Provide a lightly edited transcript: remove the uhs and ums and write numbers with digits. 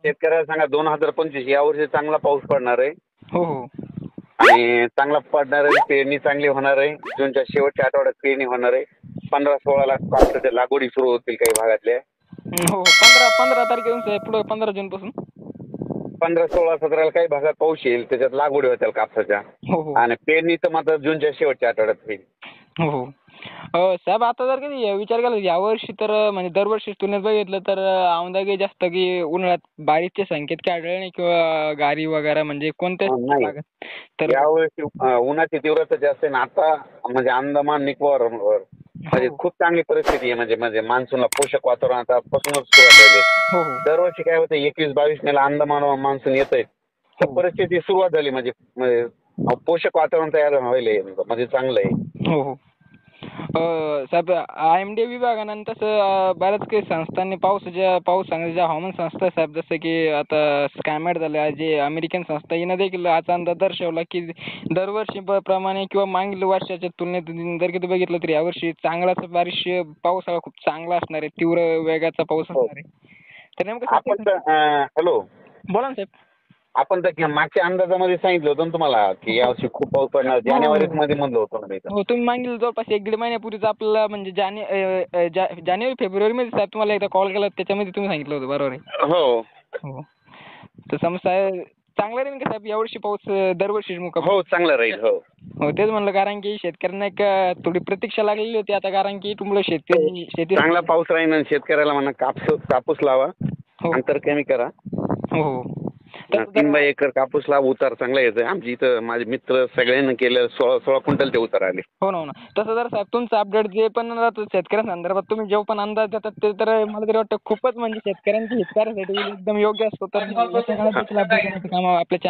शेतकऱ्याला सांगा 2025 यावर्षी चांगला पाऊस पडणार आहे. हो हो आणि चांगला पडणार आहे. पेरणी चांगली होणार आहे. जूनच्या शेवटच्या आठवड्यात पेरणी होणार आहे. 15-16 लाख कापसाच्या लागवडी सुरू होतील काही भागातल्या. हो 15 तारखेपासून पुढे 15 जून पासून 15, 16, 17 काही भागात पाऊस येईल. त्याच्यात लागवडी होतील कापसाच्या. हो हो आणि पेरणी तर मात्र जूनच्या शेवटच्या आठवड्यात होईल. हो हो साहेब आता जर कधी विचार केला यावर्षी तर म्हणजे दरवर्षी तुलनेत बघितलं तर औंदागे जास्त की उन्हाळ्यात बारिशचे संकेत काय आढळले नाही किंवा गारी वगैरे म्हणजे कोणत्या नाही. भागात तर यावर्षी उन्हाची तीव्रता जास्त आहे ना. आता म्हणजे अंदमान निकोबार म्हणजे खूप चांगली परिस्थिती आहे. म्हणजे मान्सूनला पोषक वातावरण आतापासूनच सुरुवात झाली आहे. हो हो दरवर्षी काय होतं 21-22 मेला अंदमान मान्सून येतंय. तर परिस्थिती सुरुवात झाली म्हणजे पोषक वातावरण तयार व्हायलंय म्हणजे चांगलं आहे. हो हो साहेब IMD विभागानं तसं बऱ्याच काही संस्थांनी पाऊस सांगण्याच्या ज्या हवामान संस्था आहेत साहेब जसं की आता स्कायमॅट झाल्या जे अमेरिकन संस्था हिनं देखील असा अंदाज दर्शवला की दरवर्षी प्रमाणे किंवा मागील वर्षाच्या तुलनेत जर किती बघितलं तर यावर्षी चांगलाच बारिश पावसाळा खूप चांगला असणार आहे. तीव्र वेगाचा पाऊस असणार आहे. तर नेमकं आपण हॅलो बोला ना साहेब. आपण तर मागच्या अंदाजामध्ये सांगितलं होतं ना तुम्हाला की यावर्षी खूप पाऊस पडणार. जानेवारी मध्ये म्हणलं होतं ना. हो तुम्ही मागील जवळपास 1-1.5 महिन्यापूर्वीच आपल्याला म्हणजे जानेवारी फेब्रुवारीमध्ये साहेब तुम्हाला एकदा कॉल केला त्याच्यामध्ये तुम्ही सांगितलं होतं बरोबर आहे. हो हो तर समजा चांगला राहील का साहेब यावर्षी पाऊस दरवर्षी हो चांगलं राहील. हो हो तेच म्हणलं कारण की शेतकऱ्यांना एक थोडी प्रतीक्षा लागलेली होती आता कारण की तुम्हाला शेती चांगला पाऊस राहील आणि शेतकऱ्याला म्हणा कापूस लावा. हो अंतर कमी करा. हो हो 3 एकर कापूस लावा. उतार चांगला येतोय. आमच्या इथं माझे मित्र सगळ्यांना केलं 16 क्विंटलचे उतार आले. हो ना हो ना तसं जर साहेब तुमचं अपडेट जे पण राहतं शेतकऱ्यांसंदर्भात तुम्ही जेव्हा पण अंदाज देतात ते तर मला तरी वाटतं खूपच म्हणजे शेतकऱ्यांच्या हितकारासाठी एकदम योग्य असतो तर या सगळ्या देखील update देण्याचं काम आपल्या